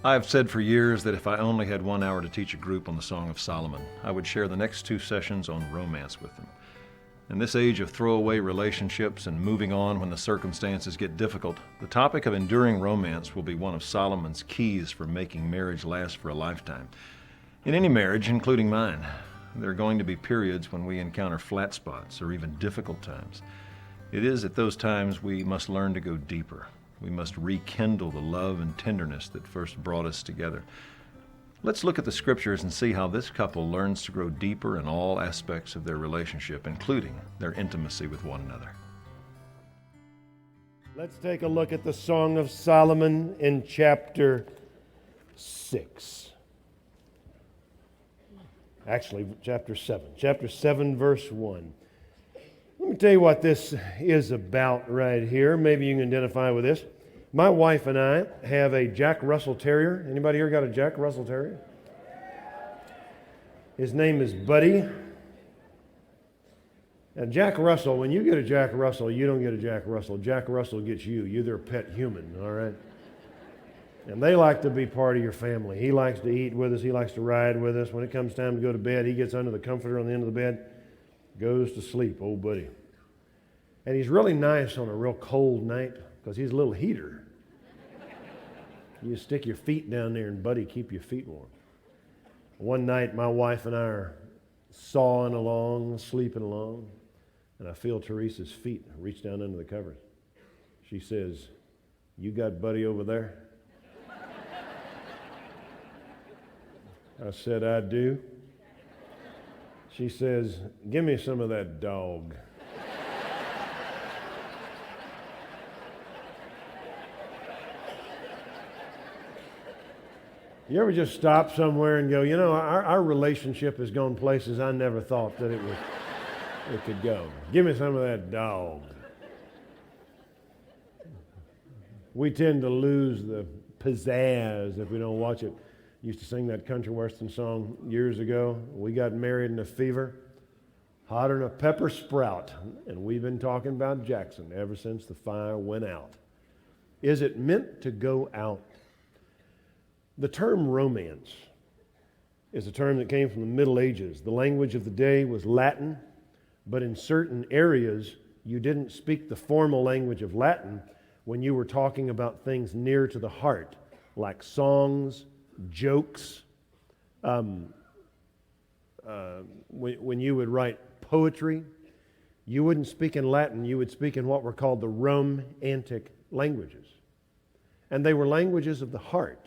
I have said for years that if I only had 1 hour to teach a group on the Song of Solomon, I would share the next 2 sessions on romance with them. In this age of throwaway relationships and moving on when the circumstances get difficult, the topic of enduring romance will be one of Solomon's keys for making marriage last for a lifetime. In any marriage, including mine, there are going to be periods when we encounter flat spots or even difficult times. It is at those times we must learn to go deeper. We must rekindle the love and tenderness that first brought us together. Let's look at the scriptures and see how this couple learns to grow deeper in all aspects of their relationship, including their intimacy with one another. Let's take a look at the Song of Solomon in chapter 6. Actually, chapter 7. Chapter 7, verse 1. Let me tell you what this is about right here. Maybe you can identify with this. My wife and I have a Jack Russell Terrier. Anybody here got a Jack Russell Terrier? His name is Buddy. And Jack Russell, when you get a Jack Russell, you don't get a Jack Russell. Jack Russell gets you. You're their pet human, all right? And they like to be part of your family. He likes to eat with us. He likes to ride with us. When it comes time to go to bed, he gets under the comforter on the end of the bed, goes to sleep, old Buddy. And he's really nice on a real cold night because he's a little heater. You stick your feet down there and Buddy keep your feet warm. One night my wife and I are sawing along, sleeping along, and I feel Teresa's feet reach down under the covers. She says, "You got Buddy over there?" I said, "I do." She says, "Give me some of that dog." You ever just stop somewhere and go, our relationship has gone places I never thought that it could go. Give me some of that dog. We tend to lose the pizzazz if we don't watch it. Used to sing that country western song years ago. We got married in a fever, hotter than a pepper sprout, and we've been talking about Jackson ever since the fire went out. Is it meant to go out? The term romance is a term that came from the Middle Ages. The language of the day was Latin, but in certain areas you didn't speak the formal language of Latin when you were talking about things near to the heart, like songs, jokes. When you would write poetry, you wouldn't speak in Latin, you would speak in what were called the Romantic languages. And they were languages of the heart.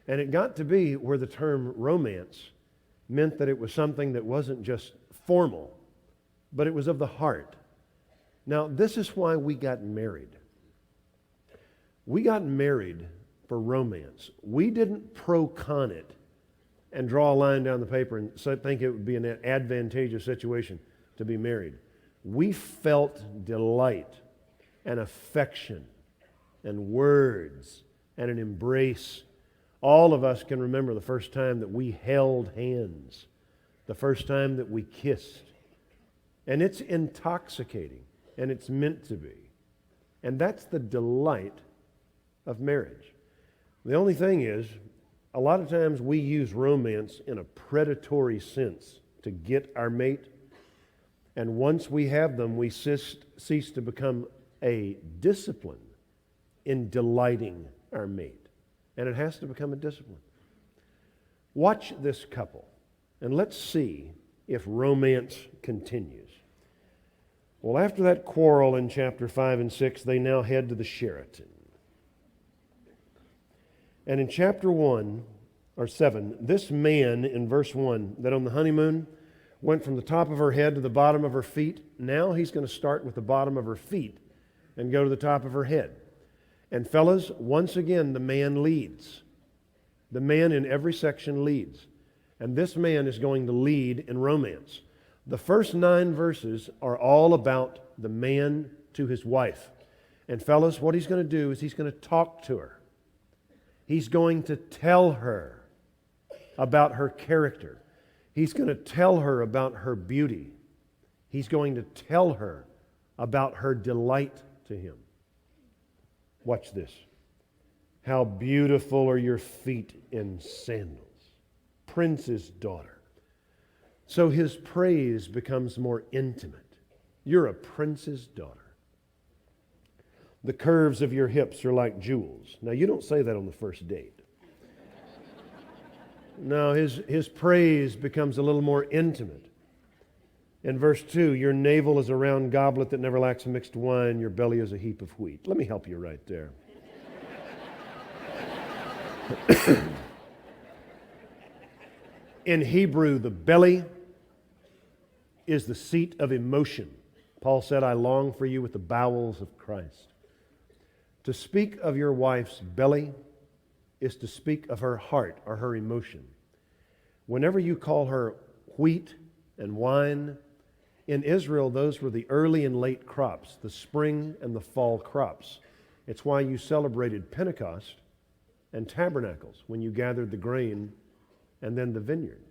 And it got to be where the term romance meant that it was something that wasn't just formal, but it was of the heart. Now, this is why we got married. We got married for romance. We didn't pro-con it and draw a line down the paper and think it would be an advantageous situation to be married. We felt delight and affection and words and an embrace. All of us can remember the first time that we held hands, the first time that we kissed. And it's intoxicating, and it's meant to be. And that's the delight of marriage. The only thing is, a lot of times we use romance in a predatory sense to get our mate. And once we have them, we cease to become a discipline in delighting our mate. And it has to become a discipline. Watch this couple, and let's see if romance continues. Well, after that quarrel in chapter 5 and 6, they now head to the Sheraton. And in chapter 7, this man in verse 1, that on the honeymoon went from the top of her head to the bottom of her feet, now he's going to start with the bottom of her feet and go to the top of her head. And fellas, once again, the man leads. The man in every section leads. And this man is going to lead in romance. The first 9 verses are all about the man to his wife. And fellas, what he's going to do is he's going to talk to her. He's going to tell her about her character. He's going to tell her about her beauty. He's going to tell her about her delight to him. Watch this. How beautiful are your feet in sandals. Prince's daughter. So his praise becomes more intimate. You're a prince's daughter. The curves of your hips are like jewels. Now, you don't say that on the first date. No, his praise becomes a little more intimate. In verse 2, your navel is a round goblet that never lacks mixed wine. Your belly is a heap of wheat. Let me help you right there. In Hebrew, the belly is the seat of emotion. Paul said, I long for you with the bowels of Christ. To speak of your wife's belly is to speak of her heart or her emotion. Whenever you call her wheat and wine, in Israel, those were the early and late crops, the spring and the fall crops. It's why you celebrated Pentecost and tabernacles when you gathered the grain and then the vineyard.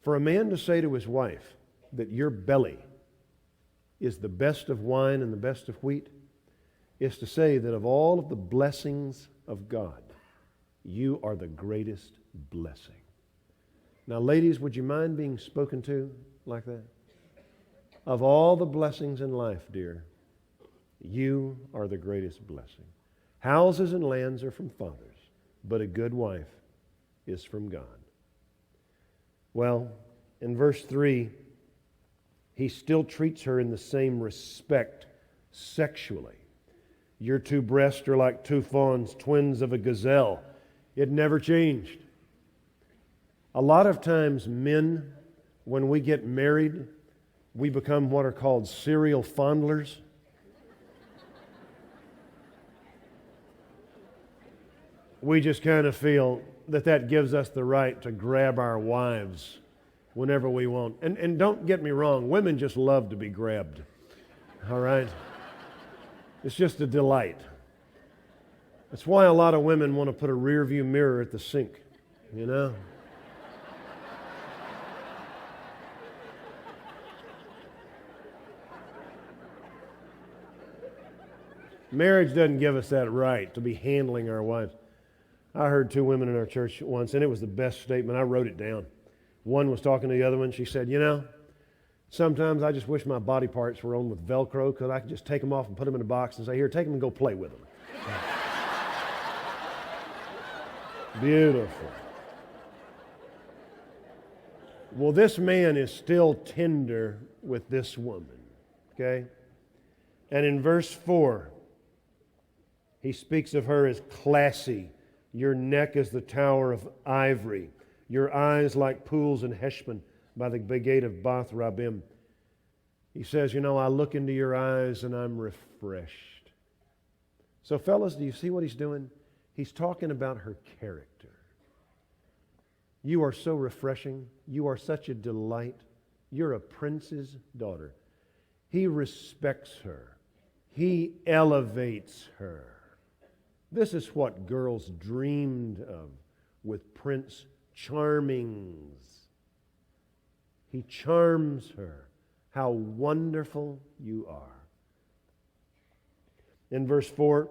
For a man to say to his wife that your belly is the best of wine and the best of wheat is to say that of all of the blessings of God, you are the greatest blessing. Now, ladies, would you mind being spoken to like that? Of all the blessings in life, dear, you are the greatest blessing. Houses and lands are from fathers, but a good wife is from God. Well, in verse 3, he still treats her in the same respect sexually. Your two breasts are like two fawns, twins of a gazelle. It never changed. A lot of times men, when we get married, we become what are called serial fondlers. We just kind of feel that gives us the right to grab our wives whenever we want. And don't get me wrong, women just love to be grabbed. All right? It's just a delight. That's why a lot of women want to put a rear view mirror at the sink, you know? Marriage doesn't give us that right to be handling our wives. I heard two women in our church once, and it was the best statement. I wrote it down. One was talking to the other one. She said, you know, sometimes I just wish my body parts were on with Velcro because I could just take them off and put them in a box and say, here, take them and go play with them. Beautiful. Well, this man is still tender with this woman, okay? And in verse 4, he speaks of her as classy. Your neck is the tower of ivory. Your eyes like pools in Heshbon by the gate of Bath Rabbim. He says, you know, I look into your eyes and I'm refreshed. So fellas, do you see what he's doing? He's talking about her character. You are so refreshing. You are such a delight. You're a prince's daughter. He respects her. He elevates her. This is what girls dreamed of with Prince Charmings. He charms her. How wonderful you are. In verse 4,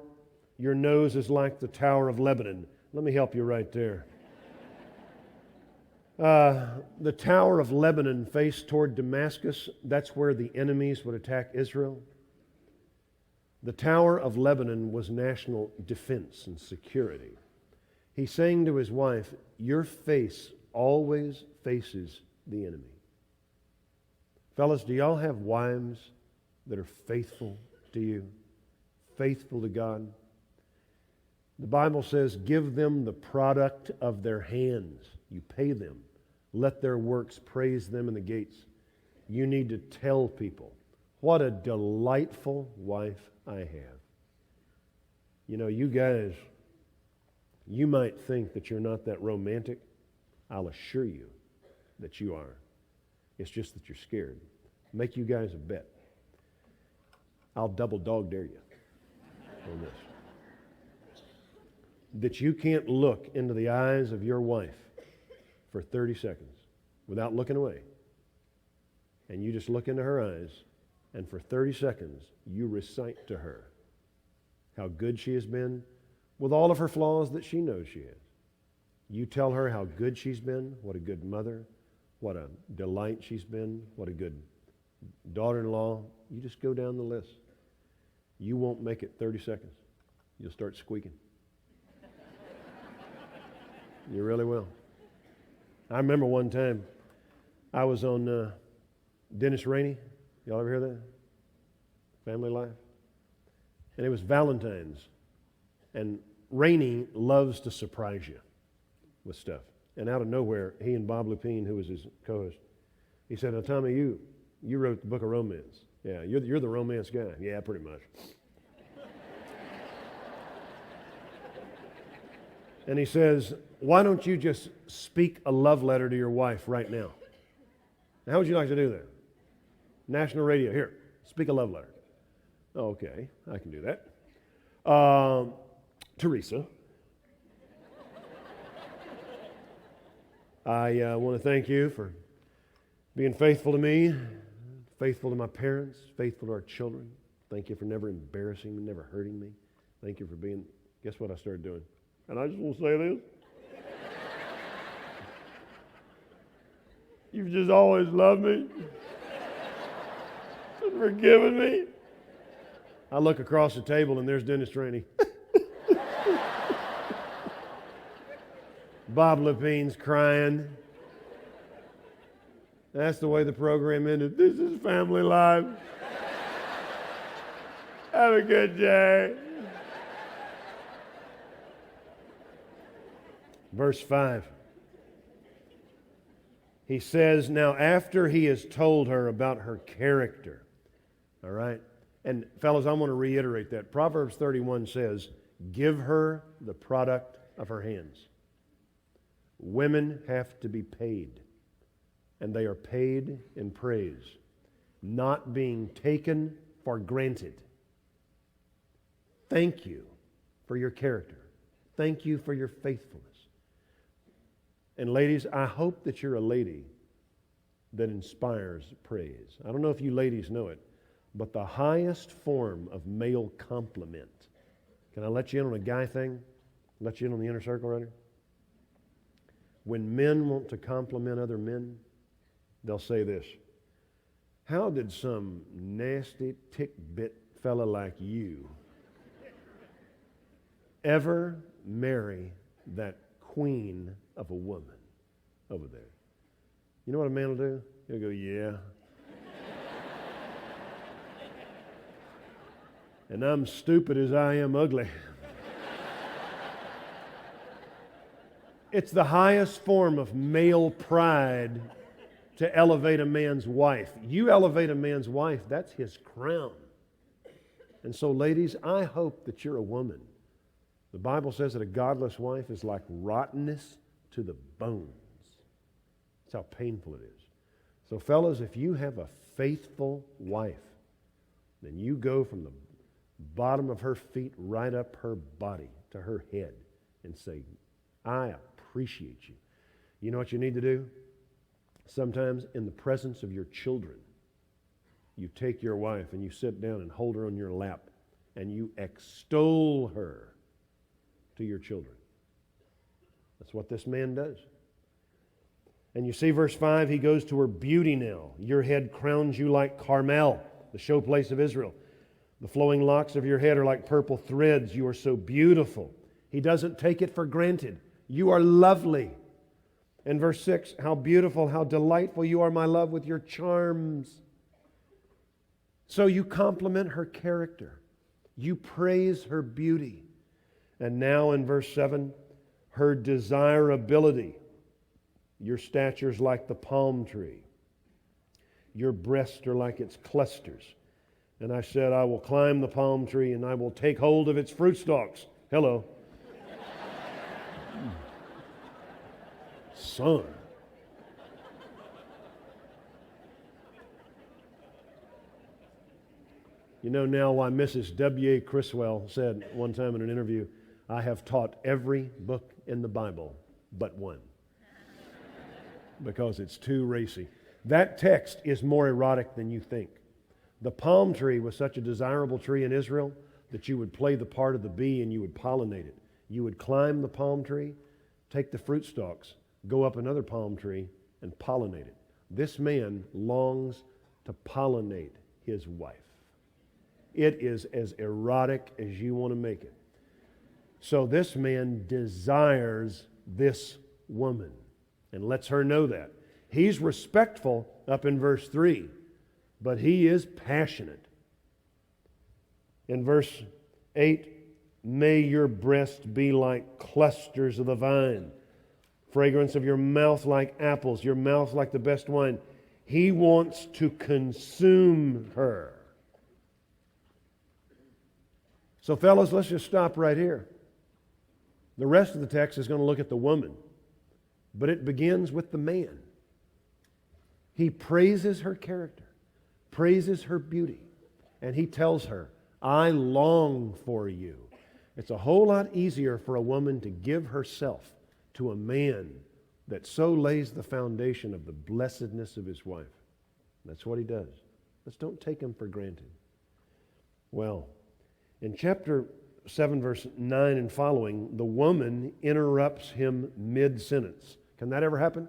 your nose is like the Tower of Lebanon. Let me help you right there. The Tower of Lebanon faced toward Damascus. That's where the enemies would attack Israel. The Tower of Lebanon was national defense and security. He's saying to his wife, your face always faces the enemy. Fellas, do y'all have wives that are faithful to you? Faithful to God? The Bible says, give them the product of their hands. You pay them. Let their works praise them in the gates. You need to tell people, what a delightful wife I have. You know, you guys, you might think that you're not that romantic. I'll assure you that you are. It's just that you're scared. Make you guys a bet. I'll double dog dare you on this. That you can't look into the eyes of your wife for 30 seconds without looking away. And you just look into her eyes, and for 30 seconds, you recite to her how good she has been, with all of her flaws that she knows she has. You tell her how good she's been, what a good mother, what a delight she's been, what a good daughter-in-law. You just go down the list. You won't make it 30 seconds. You'll start squeaking. You really will. I remember one time I was on Dennis Rainey. Y'all ever hear that? Family Life. And it was Valentine's. And Rainey loves to surprise you with stuff. And out of nowhere, he and Bob Lupine, who was his co-host, he said, "Now, Tommy, you wrote the book of romance. Yeah, you're the romance guy." "Yeah, pretty much." And he says, "Why don't you just speak a love letter to your wife right now? How would you like to do that? National radio, here, speak a love letter." "Oh, okay, I can do that. Teresa, I want to thank you for being faithful to me, faithful to my parents, faithful to our children. Thank you for never embarrassing me, never hurting me. Thank you for being..." Guess what I started doing? "And I just want to say this. You've just always loved me and forgiven me." I look across the table and there's Dennis Rainey. Bob Lupine's crying. That's the way the program ended. "This is Family Life. Have a good day." Verse 5. He says, now after he has told her about her character, all right? And fellas, I want to reiterate that. Proverbs 31 says, give her the product of her hands. Women have to be paid, and they are paid in praise, not being taken for granted. Thank you for your character. Thank you for your faithfulness. And ladies, I hope that you're a lady that inspires praise. I don't know if you ladies know it, but the highest form of male compliment, can I let you in on a guy thing? Let you in on the inner circle right here? When men want to compliment other men, they'll say this: how did some nasty tick-bit fella like you ever marry that queen of a woman over there? You know what a man will do? He'll go, yeah. And I'm stupid as I am ugly. It's the highest form of male pride to elevate a man's wife. You elevate a man's wife, that's his crown. And so, ladies, I hope that you're a woman. The Bible says that a godless wife is like rottenness to the bones. That's how painful it is. So, fellas, if you have a faithful wife, then you go from the bottom of her feet right up her body to her head and say, I appreciate you. You know what you need to do? Sometimes in the presence of your children, you take your wife and you sit down and hold her on your lap and you extol her to your children. That's what this man does. And you see verse 5, he goes to her beauty now. Your head crowns you like Carmel, the showplace of Israel. The flowing locks of your head are like purple threads. You are so beautiful. He doesn't take it for granted. You are lovely. And verse 6, how beautiful, how delightful you are, my love, with your charms. So you compliment her character. You praise her beauty. And now in verse 7, her desirability. Your stature's like the palm tree. Your breasts are like its clusters. And I said, I will climb the palm tree and I will take hold of its fruit stalks. Hello. Son. You know now why Mrs. W.A. Criswell said one time in an interview, I have taught every book in the Bible but one. Because it's too racy. That text is more erotic than you think. The palm tree was such a desirable tree in Israel that you would play the part of the bee and you would pollinate it. You would climb the palm tree, take the fruit stalks, go up another palm tree, and pollinate it. This man longs to pollinate his wife. It is as erotic as you want to make it. So this man desires this woman and lets her know that. He's respectful up in verse 3, but he is passionate. In verse 8, may your breast be like clusters of the vine, fragrance of your mouth like apples, your mouth like the best wine. He wants to consume her. So fellas, let's just stop right here. The rest of the text is going to look at the woman, but it begins with the man. He praises her character, praises her beauty, and he tells her, I long for you. It's a whole lot easier for a woman to give herself to a man that so lays the foundation of the blessedness of his wife. That's what he does. Let's don't take him for granted. Well, in chapter 7, verse 9 and following, the woman interrupts him mid-sentence. Can that ever happen?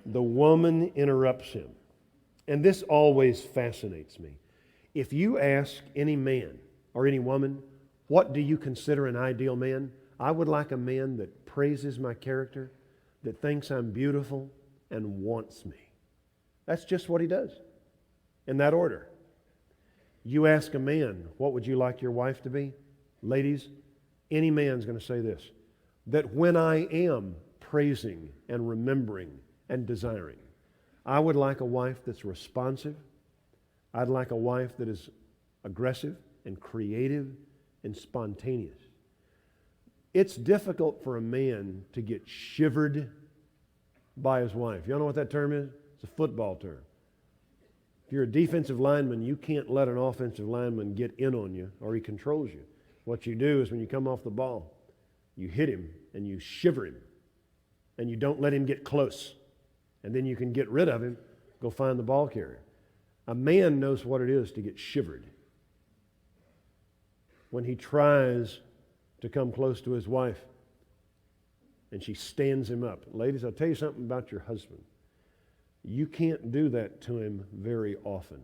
The woman interrupts him. And this always fascinates me. If you ask any man or any woman, what do you consider an ideal man? I would like a man that praises my character, that thinks I'm beautiful, and wants me. That's just what he does, in that order. You ask a man, what would you like your wife to be? Ladies, any man's going to say this, that when I am praising and remembering and desiring, I would like a wife that's responsive. I'd like a wife that is aggressive and creative and spontaneous. It's difficult for a man to get shivered by his wife. You all know what that term is? It's a football term. If you're a defensive lineman, you can't let an offensive lineman get in on you or he controls you. What you do is when you come off the ball, you hit him and you shiver him and you don't let him get close. And then you can get rid of him, go find the ball carrier. A man knows what it is to get shivered when he tries to come close to his wife and she stands him up. Ladies, I'll tell you something about your husband. You can't do that to him very often.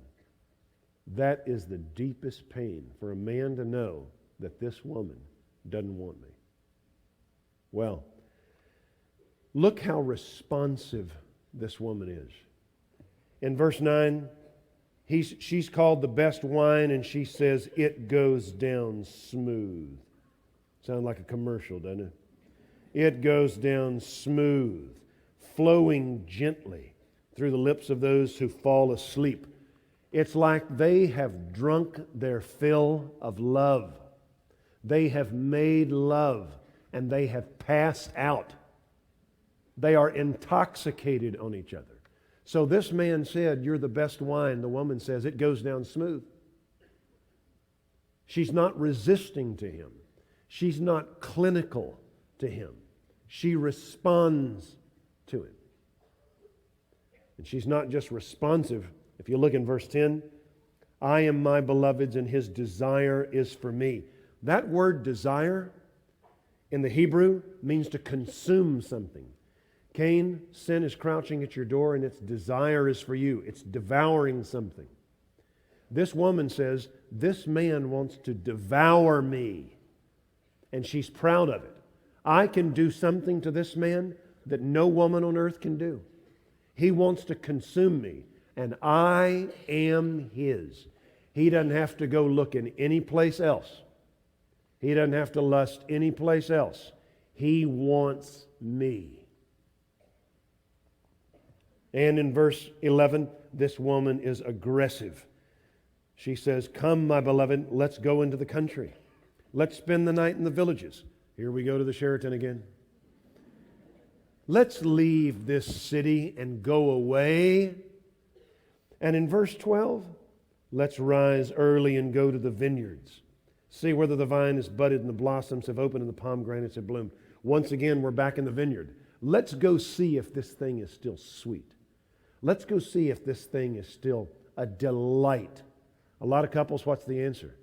That is the deepest pain for a man to know that this woman doesn't want me. Well, look how responsive this woman is. In verse 9, she's called the best wine, and she says, it goes down smooth. Sound like a commercial, doesn't it? It goes down smooth, flowing gently through the lips of those who fall asleep. It's like they have drunk their fill of love. They have made love, and they have passed out. They are intoxicated on each other. So this man said, you're the best wine. The woman says, it goes down smooth. She's not resisting to him. She's not clinical to him. She responds to him. And she's not just responsive. If you look in verse 10, I am my beloved's and his desire is for me. That word desire in the Hebrew means to consume something. Cain, sin is crouching at your door and its desire is for you. It's devouring something. This woman says, this man wants to devour me. And she's proud of it. I can do something to this man that no woman on earth can do. He wants to consume me, and I am his. He doesn't have to go looking any place else. He doesn't have to lust any place else. He wants me. And in verse 11, this woman is aggressive. She says, come, my beloved, let's go into the country. Let's spend the night in the villages. Here we go to the Sheraton again. Let's leave this city and go away. And in verse 12, let's rise early and go to the vineyards. See whether the vine is budded and the blossoms have opened and the pomegranates have bloomed. Once again, we're back in the vineyard. Let's go see if this thing is still sweet. Let's go see if this thing is still a delight. A lot of couples, what's the answer?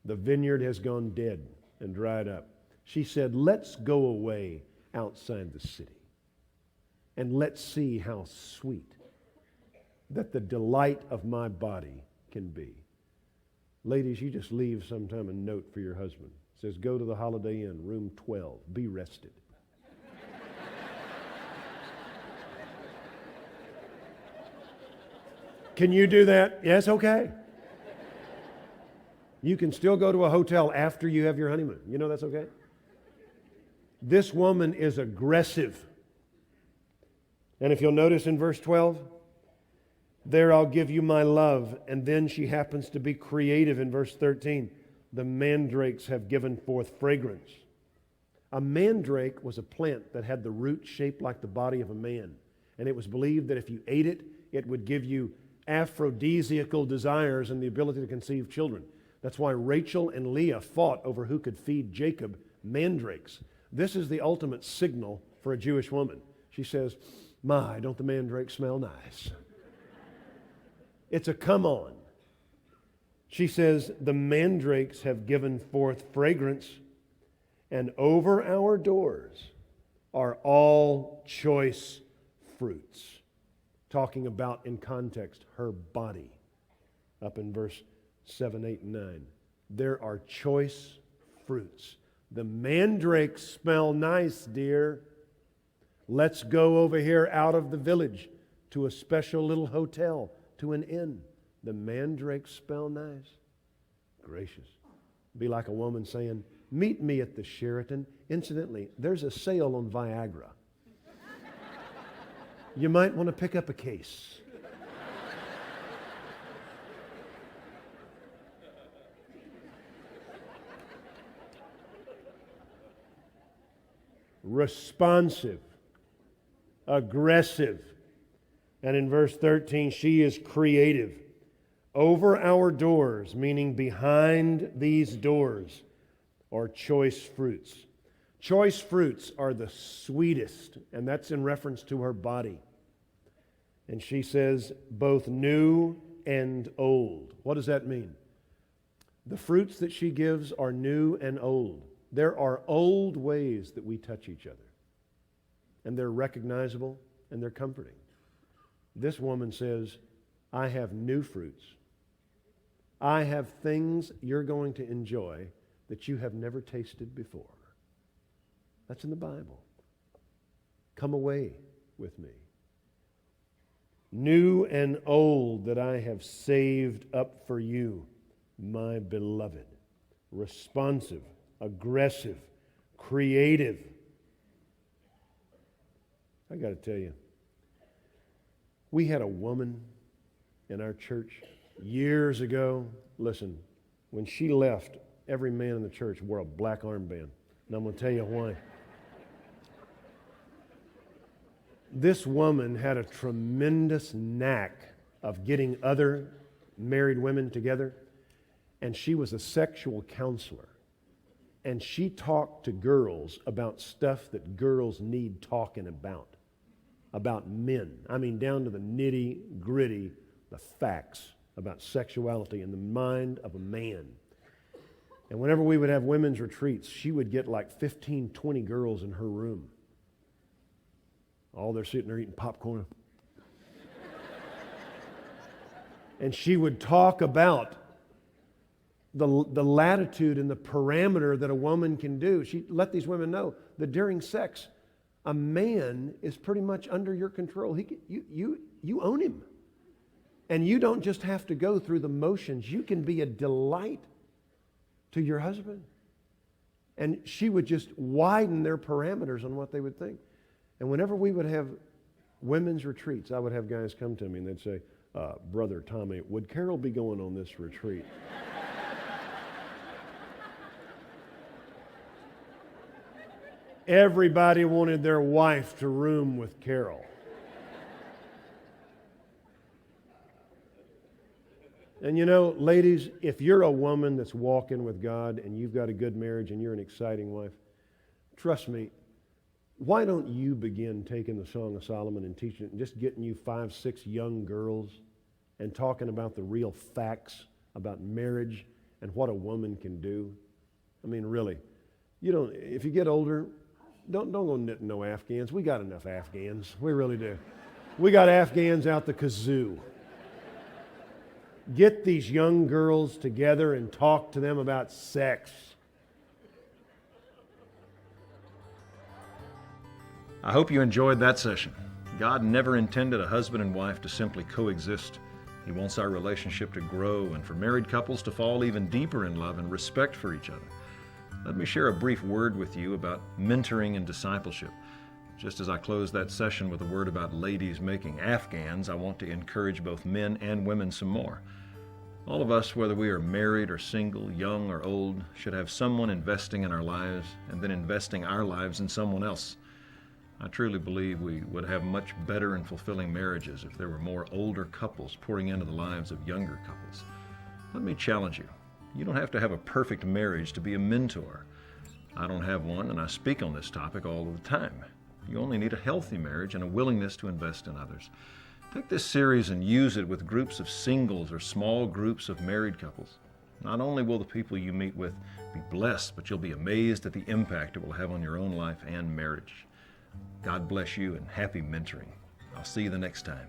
The vineyard has gone dead. and dried up. She said, let's go away outside the city and let's see how sweet that the delight of my body can be. Ladies, you just leave sometime a note for your husband. It says, go to the Holiday Inn, room 12, be rested. Can you do that? Yes, okay. You can still go to a hotel after you have your honeymoon. You know that's okay? This woman is aggressive. And if you'll notice in verse 12, there I'll give you my love. And then she happens to be creative in verse 13. The mandrakes have given forth fragrance. A mandrake was a plant that had the root shaped like the body of a man. And it was believed that if you ate it, it would give you aphrodisiacal desires and the ability to conceive children. That's why Rachel and Leah fought over who could feed Jacob mandrakes. This is the ultimate signal for a Jewish woman. She says, my, don't the mandrakes smell nice? It's a come on. She says, the mandrakes have given forth fragrance, and over our doors are all choice fruits. Talking about, in context, her body. Up in verse 7, 8, and 9. There are choice fruits. The mandrakes smell nice, dear. Let's go over here out of the village to a special little hotel, to an inn. The mandrakes smell nice. Gracious. Be like a woman saying, meet me at the Sheraton. Incidentally, there's a sale on Viagra. You might want to pick up a case. Responsive, aggressive, and in verse 13, she is creative. Over our doors, meaning behind these doors, are choice fruits. Choice fruits are the sweetest, and that's in reference to her body. And she says, both new and old. What does that mean? The fruits that she gives are new and old. There are old ways that we touch each other, and they're recognizable and they're comforting. This woman says, I have new fruits. I have things you're going to enjoy that you have never tasted before. That's in the Bible. Come away with me. New and old that I have saved up for you, my beloved. Responsive, aggressive, creative. I got to tell you, we had a woman in our church years ago. Listen, when she left, every man in the church wore a black armband. And I'm going to tell you why. This woman had a tremendous knack of getting other married women together, and she was a sexual counselor. And she talked to girls about stuff that girls need talking about men. I mean, down to the nitty-gritty, the facts about sexuality in the mind of a man. And whenever we would have women's retreats, she would get like 15, 20 girls in her room. All they're sitting there eating popcorn. And she would talk about the latitude and the parameter that a woman can do. She let these women know that during sex, a man is pretty much under your control. You own him. And you don't just have to go through the motions. You can be a delight to your husband. And she would just widen their parameters on what they would think. And whenever we would have women's retreats, I would have guys come to me and they'd say, Brother Tommy, would Carol be going on this retreat? Everybody wanted their wife to room with Carol. And you know, ladies, if you're a woman that's walking with God and you've got a good marriage and you're an exciting wife, trust me, why don't you begin taking the Song of Solomon and teaching it and just getting you 5, 6 young girls and talking about the real facts about marriage and what a woman can do? I mean, really, You don't, if you get older, don't go knitting no Afghans. We got enough Afghans. We really do. We got Afghans out the kazoo. Get these young girls together and talk to them about sex. I hope you enjoyed that session. God never intended a husband and wife to simply coexist. He wants our relationship to grow and for married couples to fall even deeper in love and respect for each other. Let me share a brief word with you about mentoring and discipleship. Just as I close that session with a word about ladies making Afghans, I want to encourage both men and women some more. All of us, whether we are married or single, young or old, should have someone investing in our lives and then investing our lives in someone else. I truly believe we would have much better and fulfilling marriages if there were more older couples pouring into the lives of younger couples. Let me challenge you. You don't have to have a perfect marriage to be a mentor. I don't have one, and I speak on this topic all of the time. You only need a healthy marriage and a willingness to invest in others. Take this series and use it with groups of singles or small groups of married couples. Not only will the people you meet with be blessed, but you'll be amazed at the impact it will have on your own life and marriage. God bless you and happy mentoring. I'll see you the next time.